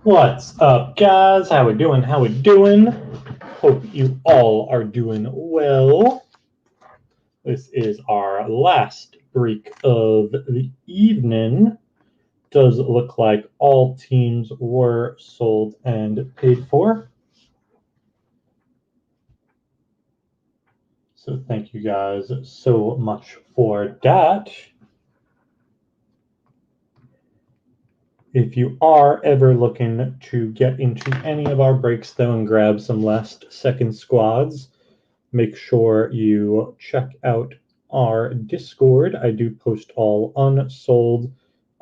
What's up, guys? How we doing? How we doing? Hope you all are doing well. This is our last break of the evening. Does look like all teams were sold and paid for. So thank you guys so much for that. If you are ever looking to get into any of our breaks, though, and grab some last second squads, make sure you check out our Discord. I do post all unsold,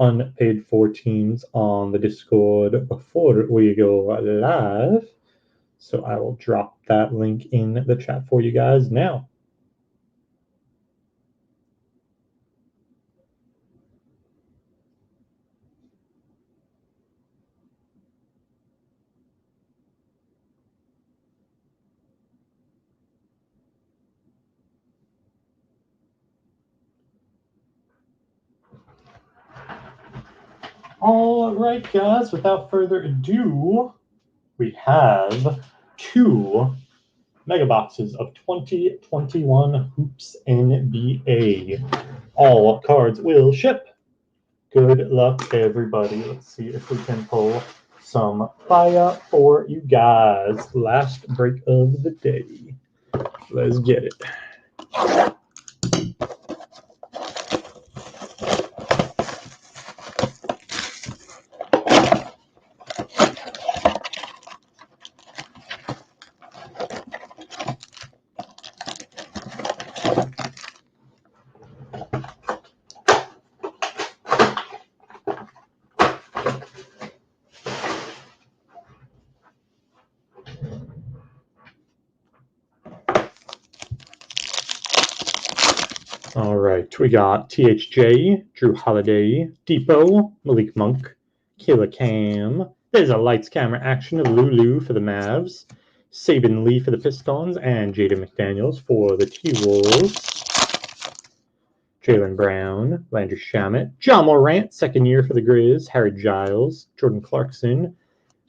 unpaid for teams on the Discord before we go live. So I will drop that link in the chat for you guys now. All right, guys, without further ado, we have two mega boxes of 2021 Hoops NBA. All cards will ship. Good luck, everybody. Let's see if we can pull some fire for you guys. Last break of the day. Let's get it. All right, we got THJ, Drew Holiday, Depot, Malik Monk, Kayla Cam. There's a lights, camera, action of Lulu for the Mavs, Saban Lee for the Pistons, and Jaden McDaniels for the T-Wolves. Jaylen Brown, Landry Shamet, John Morant, second year for the Grizz, Harry Giles, Jordan Clarkson,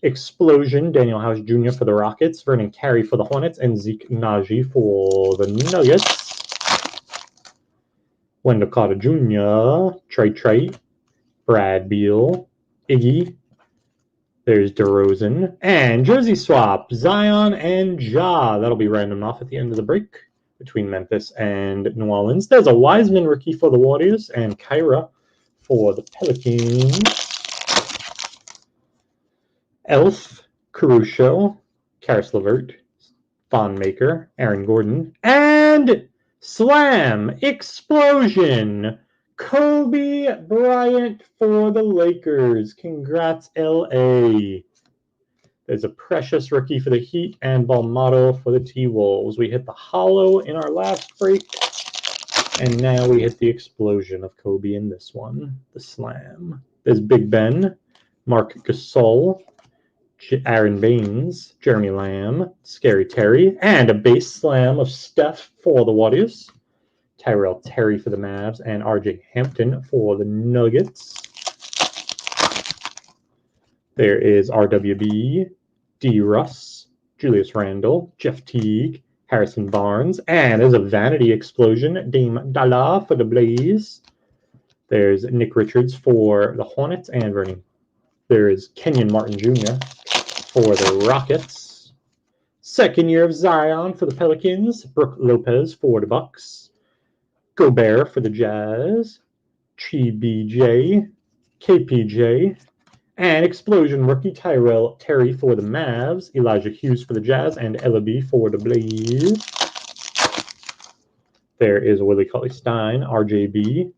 Explosion, Daniel House Jr. for the Rockets, Vernon Carey for the Hornets, and Zeke Naji for the Nuggets. Wendell Carter Jr., Trey, Brad Beal, Iggy. There's DeRozan. And jersey swap, Zion and Ja. That'll be random off at the end of the break between Memphis and New Orleans. There's a Wiseman rookie for the Warriors and Kyra for the Pelicans. Elf, Caruso, Karis LeVert, Thon Maker, Aaron Gordon, and Slam, Explosion, Kobe Bryant for the Lakers. Congrats, LA. There's a precious rookie for the Heat and Balmato for the T-Wolves. We hit the hollow in our last break, and now we hit the explosion of Kobe in this one, the Slam. There's Big Ben, Mark Gasol, Aaron Baines, Jeremy Lamb, Scary Terry, and a base slam of Steph for the Warriors. Tyrell Terry for the Mavs, and RJ Hampton for the Nuggets. There is RWB, D. Russ, Julius Randle, Jeff Teague, Harrison Barnes, and there's a vanity explosion, Dame Dalla for the Blaze. There's Nick Richards for the Hornets, and Vernon. There is Kenyon Martin Jr. for the Rockets. Second year of Zion for the Pelicans. Brooke Lopez for the Bucks. Gobert for the Jazz. BJ, KPJ, and Explosion rookie Tyrell Terry for the Mavs. Elijah Hughes for the Jazz, and Ellaby for the Blaze. There is Willie Cauley-Stein, RJB,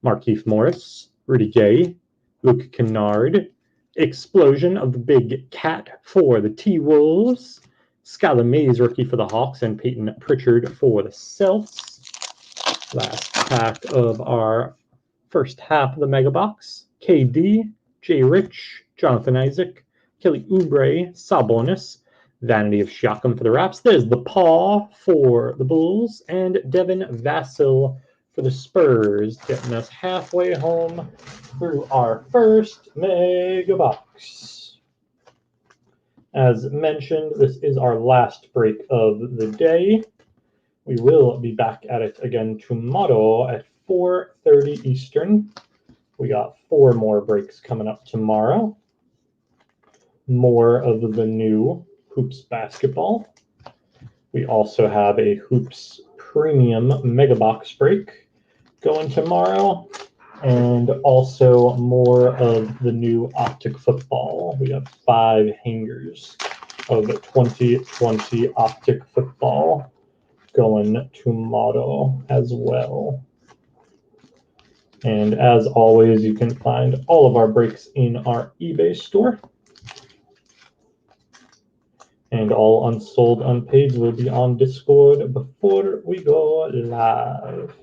Markieff Morris, Rudy Gay, Luke Kennard, Explosion of the Big Cat for the T-Wolves, Skylar Mays, rookie for the Hawks, and Peyton Pritchard for the Celtics. Last pack of our first half of the Mega Box. KD, Jay Rich, Jonathan Isaac, Kelly Oubre, Sabonis, Vanity of Siakam for the Raps. There's the Paw for the Bulls, and Devin Vassell for the Spurs, getting us halfway home through our first Mega Box. As mentioned, this is our last break of the day. We will be back at it again tomorrow at 4:30 Eastern. We got 4 more breaks coming up tomorrow. More of the new Hoops basketball. We also have a Hoops Premium Mega Box break going tomorrow. And also more of the new Optic Football. We have 5 hangers of 2020 Optic Football going tomorrow as well. And as always, you can find all of our breaks in our eBay store. And all unsold, unpaid will be on Discord before we go live.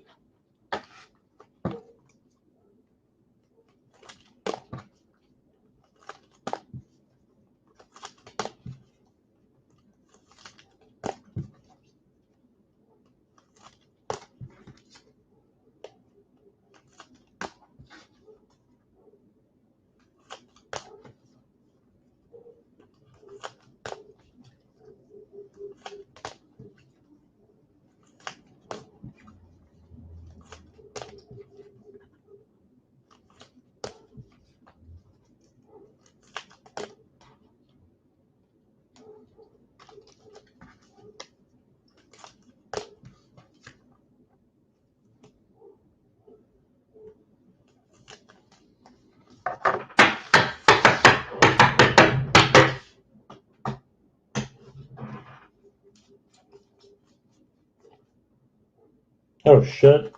Oh shit.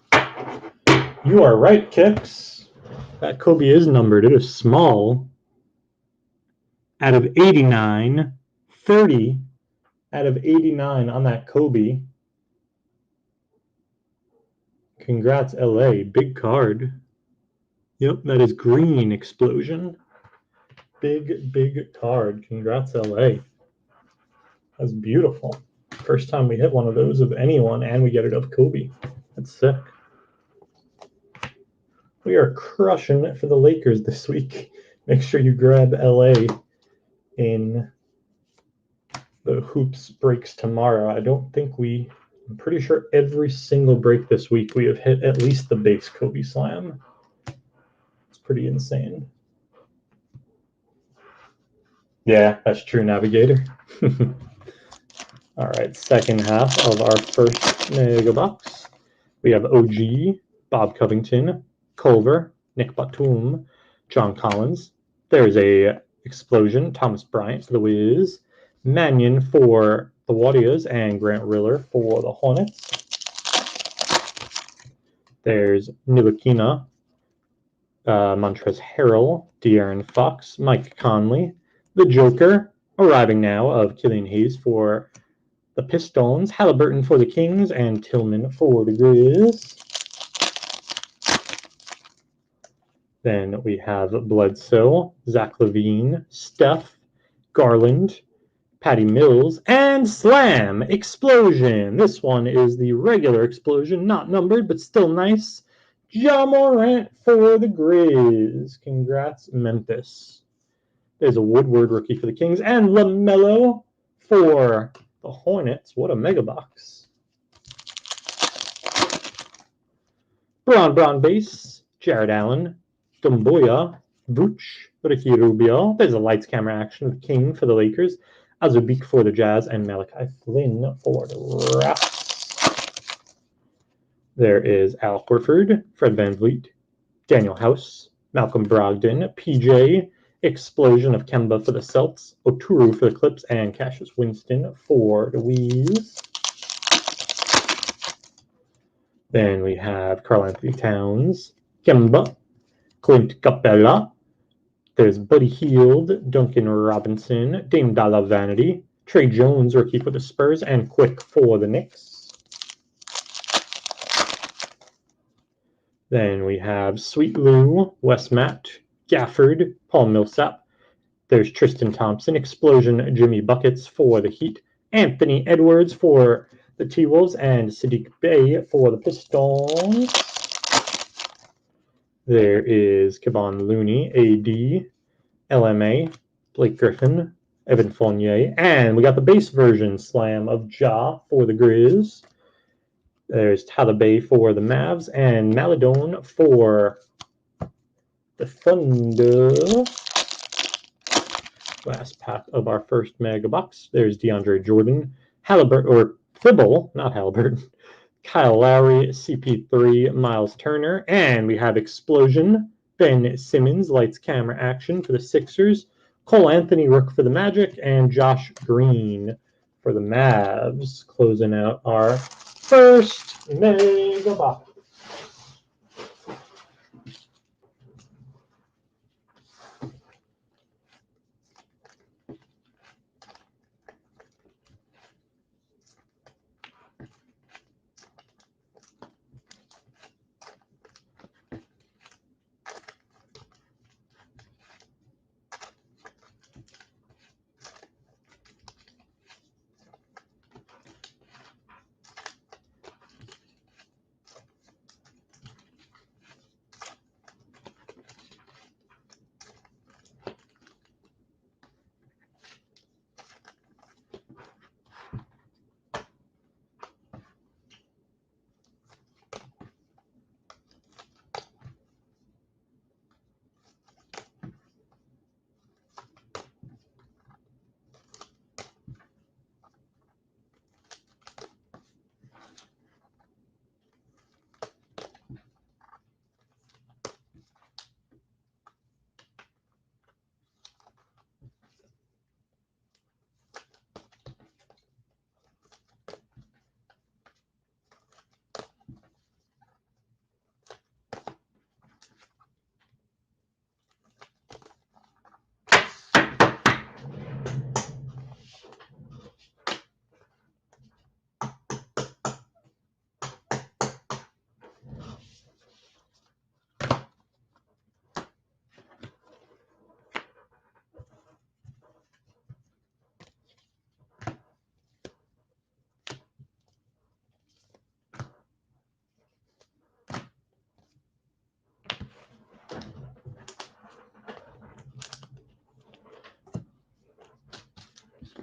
You are right, Kix. That Kobe is numbered. It is small. Out of 89, 30 out of 89 on that Kobe. Congrats, LA. Big card. Yep, that is green explosion. Big card. Congrats, LA. That's beautiful. First time we hit one of those of anyone, and we get it of Kobe. That's sick. We are crushing it for the Lakers this week. Make sure you grab LA in the Hoops breaks tomorrow. I'm pretty sure every single break this week we have hit at least the base Kobe Slam. It's pretty insane. Yeah, that's true, Navigator. All right, second half of our first Mega Box. We have OG, Bob Covington, Culver, Nick Batum, John Collins. There's a explosion, Thomas Bryant for the Wiz, Mannion for the Warriors, and Grant Riller for the Hornets. There's Ntilikina, Montrezl Harrell, De'Aaron Fox, Mike Conley, the Joker, arriving now, of Killian Hayes for the Pistons, Halliburton for the Kings, and Tillman for the Grizz. Then we have Bledsoe, Zach LaVine, Steph, Garland, Patty Mills, and Slam Explosion. This one is the regular explosion, not numbered, but still nice. Ja Morant for the Grizz. Congrats, Memphis. There's a Woodward rookie for the Kings, and LaMelo for the Hornets. What a mega box. Brown base, Jared Allen, Dumboya, Vooch, Ricky Rubio. There's a lights camera action of the King for the Lakers, Azubik for the Jazz, and Malachi Flynn for the Raps. There is Al Horford, Fred VanVleet, Daniel House, Malcolm Brogdon, PJ, Explosion of Kemba for the Celts, Oturu for the Clips, and Cassius Winston for the Wees. Then we have Karl-Anthony Towns, Kemba, Clint Capella. There's Buddy Hield, Duncan Robinson, Dame Dollar Vanity, Trey Jones, rookie for the Spurs, and Quick for the Knicks. Then we have Sweet Lou, Wes Matt, Gafford, Paul Millsap. There's Tristan Thompson, Explosion, Jimmy Buckets for the Heat, Anthony Edwards for the T-Wolves, and Sadiq Bey for the Pistons. There is Kevon Looney, AD, LMA, Blake Griffin, Evan Fournier. And we got the base version slam of Ja for the Grizz. There's Talibay for the Mavs and Maladone for the Thunder. Last pack of our first mega box. There's DeAndre Jordan, Thibault, not Halliburton, Kyle Lowry, CP3, Miles Turner, and we have Explosion, Ben Simmons, lights, camera, action for the Sixers, Cole Anthony, Rook for the Magic, and Josh Green for the Mavs, closing out our first mega box.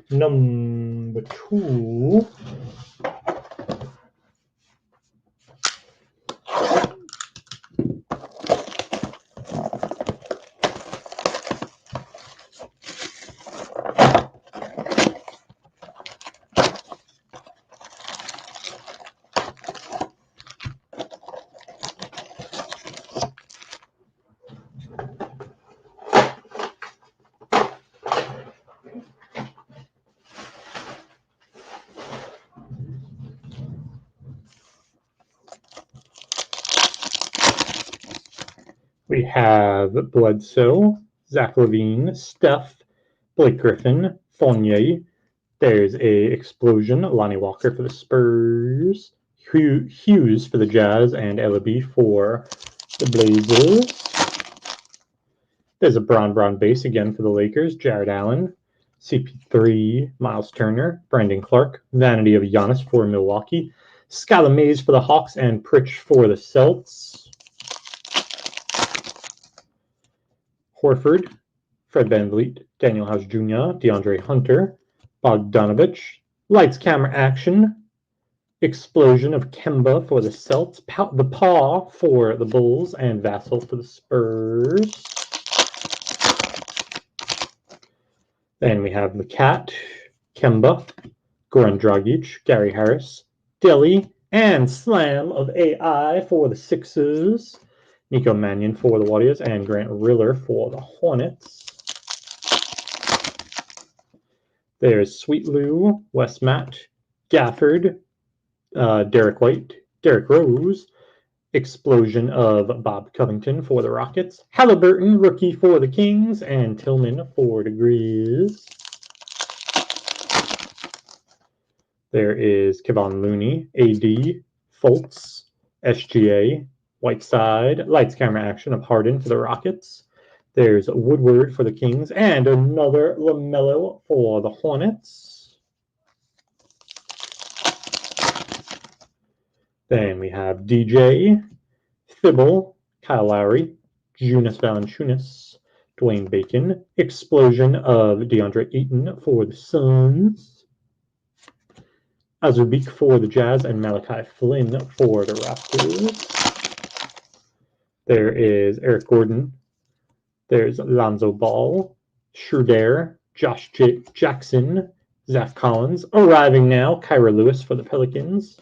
Number 2. We have Bledsoe, Zach LaVine, Steph, Blake Griffin, Fournier. There's a Explosion, Lonnie Walker for the Spurs, Hughes for the Jazz, and Ellaby for the Blazers. There's a Bron base again for the Lakers, Jared Allen, CP3, Miles Turner, Brandon Clark, Vanity of Giannis for Milwaukee, Skylar Mays for the Hawks, and Pritch for the Celtics. Horford, Fred VanVleet, Daniel House Jr., DeAndre Hunter, Bogdanovich, Lights, Camera, Action, Explosion of Kemba for the Celts, the Paw for the Bulls, and Vassell for the Spurs. Then we have the Cat, Kemba, Goran Dragic, Gary Harris, Delhi, and Slam of AI for the Sixers. Nico Mannion for the Warriors, and Grant Riller for the Hornets. There's Sweet Lou, Wes Matt, Gafford, Derek White, Derek Rose, Explosion of Bob Covington for the Rockets, Halliburton, rookie for the Kings, and Tillman for the Grizz. There is Kevon Looney, AD, Fultz, SGA, Whiteside, Lights, Camera, Action of Harden for the Rockets. There's Woodward for the Kings, and another LaMelo for the Hornets. Then we have DJ, Thibault, Kyle Lowry, Jonas Valanciunas, Dwayne Bacon. Explosion of DeAndre Ayton for the Suns. Azubik for the Jazz and Malachi Flynn for the Raptors. There is Eric Gordon. There's Lonzo Ball, Schroeder, Josh Jackson, Zach Collins. Arriving now, Kyra Lewis for the Pelicans,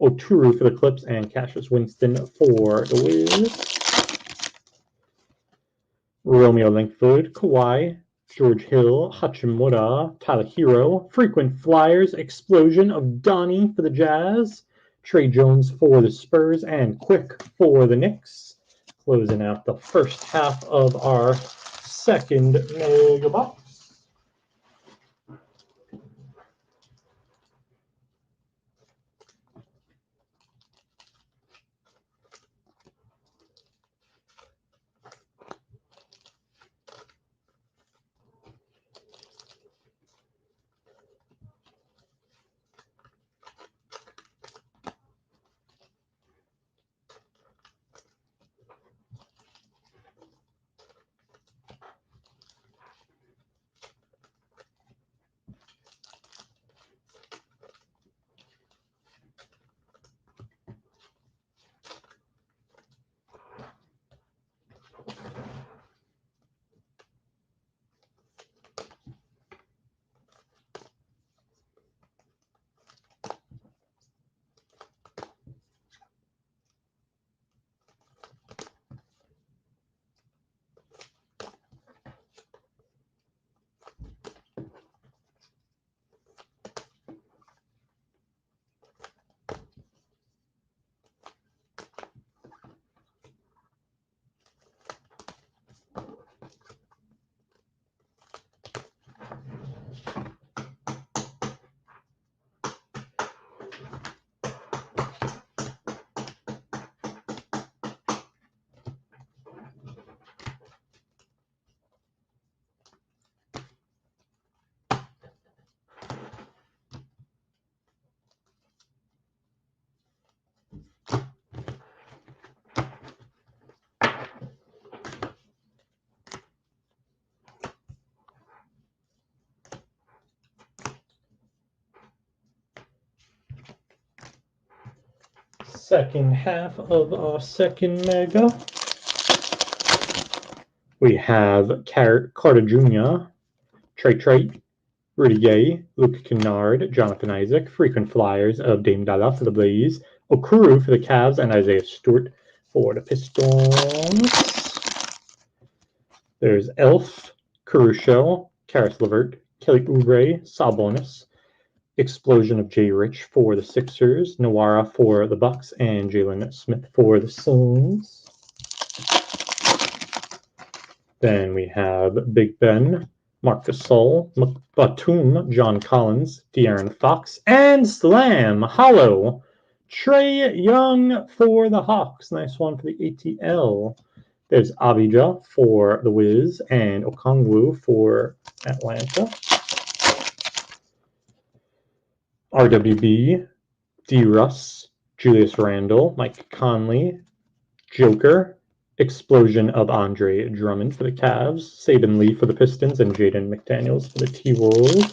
Oturu for the Clips, and Cassius Winston for the Wiz. Romeo Langford, Kawhi, George Hill, Hachimura, Tyler Hero, Frequent Flyers, Explosion of Donnie for the Jazz, Trey Jones for the Spurs, and Quick for the Knicks. Closing out the first half of our second mega box. Second half of our second mega. We have Carter Jr., Trey, Rudy Gay, Luke Kennard, Jonathan Isaac, Frequent Flyers of Dame Dalla for the Blaze, Okuru for the Cavs, and Isaiah Stewart for the Pistons. There's Elf, Caruso, Karis LeVert, Kelly Oubre, Sabonis, Explosion of Jay Rich for the Sixers, Nawara for the Bucks, and Jalen Smith for the Suns. Then we have Big Ben, Marc Gasol, Batum, John Collins, De'Aaron Fox, and Slam Hollow, Trae Young for the Hawks. Nice one for the ATL. There's Avija for the Wiz and Okongwu for Atlanta. RWB, D-Russ, Julius Randle, Mike Conley, Joker, Explosion of Andre Drummond for the Cavs, Saban Lee for the Pistons, and Jaden McDaniels for the T-Wolves.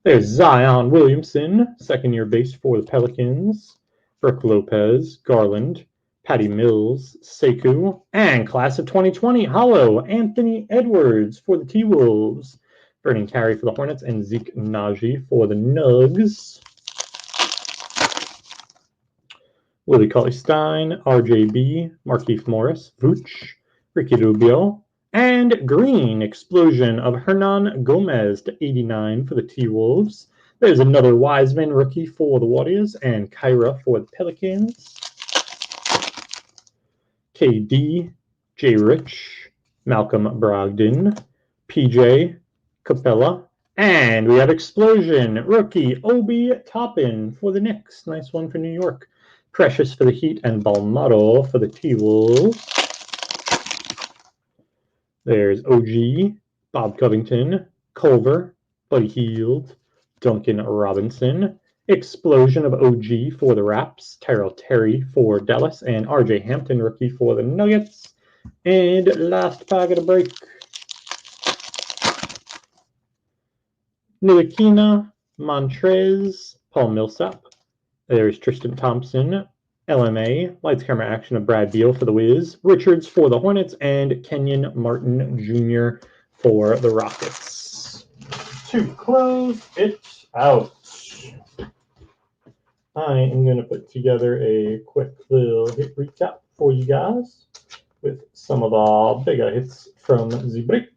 There's Zion Williamson, second-year base for the Pelicans, Brooke Lopez, Garland, Patty Mills, Sekou, and class of 2020, Hollow, Anthony Edwards for the T-Wolves, Vernon Carey for the Hornets, and Zeke Naji for the Nugs. Willie Cauley-Stein, RJB, Markieff Morris, Vooch, Ricky Rubio, and Green Explosion of Hernan Gomez to 89 for the T-Wolves. There's another Wiseman rookie for the Warriors, and Kyra for the Pelicans. KD, J. Rich, Malcolm Brogdon, PJ, Capella, and we have Explosion rookie Obi Toppin for the Knicks. Nice one for New York. Precious for the Heat, and Balmaro for the T-Wolves. There's OG, Bob Covington, Culver, Buddy Hield, Duncan Robinson, Explosion of OG for the Raps, Tyrell Terry for Dallas, and RJ Hampton, rookie for the Nuggets. And last packet of break. Ntilikina, Montrez, Paul Millsap. There's Tristan Thompson, LMA, Lights Camera Action of Brad Beal for the Wiz, Richards for the Hornets, and Kenyon Martin Jr. for the Rockets. To close it out, I am going to put together a quick little hit recap for you guys with some of our bigger hits from the break.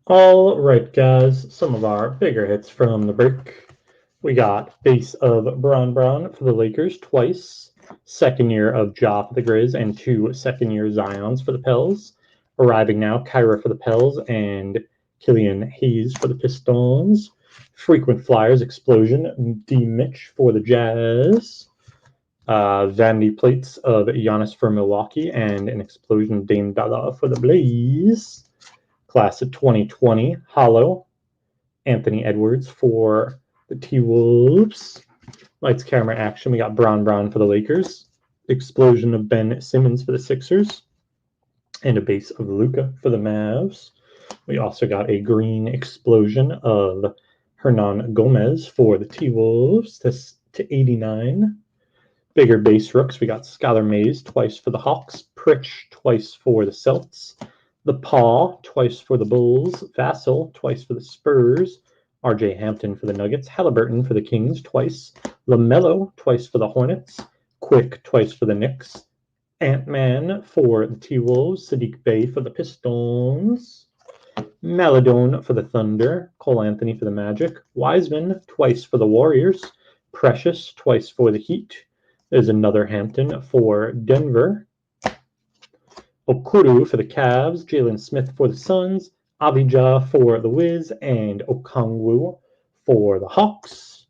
All right, guys, some of our bigger hits from the break. We got base of Bron for the Lakers twice, second year of Ja for the Grizz, and 2 second-year Zions for the Pels. Arriving now, Kyra for the Pels and Killian Hayes for the Pistons. Frequent Flyers Explosion, D. Mitch for the Jazz. Vanity plates of Giannis for Milwaukee and an explosion of Dame Dalla for the Blaze. Class of 2020, Hollow, Anthony Edwards for the T-Wolves. Lights, Camera, Action, we got Bron for the Lakers. Explosion of Ben Simmons for the Sixers. And a base of Luka for the Mavs. We also got a green explosion of Hernan Gomez for the T-Wolves to 89. Bigger base rooks, we got Skylar Mays twice for the Hawks, Pritch twice for the Celts, the Paw twice for the Bulls, Vassell twice for the Spurs, RJ Hampton for the Nuggets, Halliburton for the Kings twice, LaMelo twice for the Hornets, Quick twice for the Knicks, Ant-Man for the T-Wolves, Sadiq Bey for the Pistons, Maladone for the Thunder, Cole Anthony for the Magic, Wiseman twice for the Warriors, Precious twice for the Heat. There's another Hampton for Denver. Okuru for the Cavs, Jalen Smith for the Suns, Abijah for the Wiz, and Okongwu for the Hawks.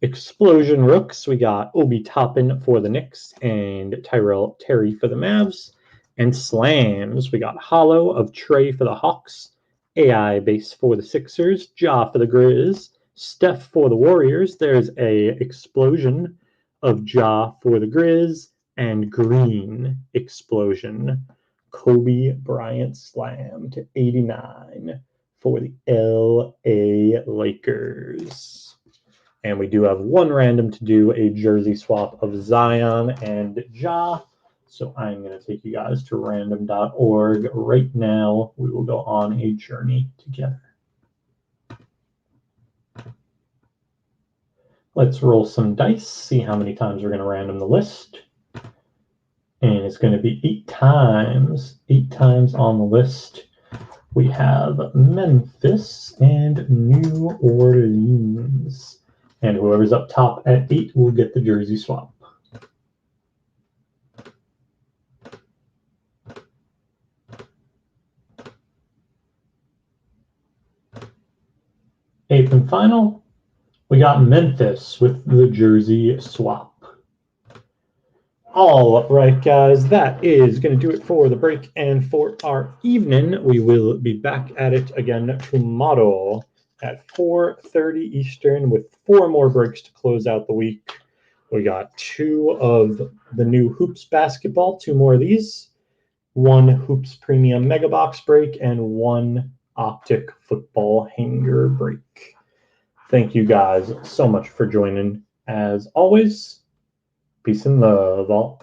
Explosion Rooks, we got Obi Toppin for the Knicks and Tyrell Terry for the Mavs. And Slams, we got Hollow of Trey for the Hawks, AI base for the Sixers, Ja for the Grizz, Steph for the Warriors. There's a explosion of Ja for the Grizz, and green explosion, Kobe Bryant Slam to 89 for the LA Lakers. And we do have one random to do, a jersey swap of Zion and Ja. So I'm going to take you guys to random.org right now. We will go on a journey together. Let's roll some dice, see how many times we're going to random the list. And it's going to be 8 times. 8 times on the list. We have Memphis and New Orleans. And whoever's up top at 8 will get the jersey swap. Eighth and final, we got Memphis with the jersey swap. All right, guys, that is going to do it for the break and for our evening. We will be back at it again tomorrow at 4:30 Eastern with 4 more breaks to close out the week. We got 2 of the new Hoops basketball, 2 more of these, 1 Hoops Premium Mega Box break, and 1 Optic Football Hanger break. Thank you guys so much for joining. As always, peace and love all.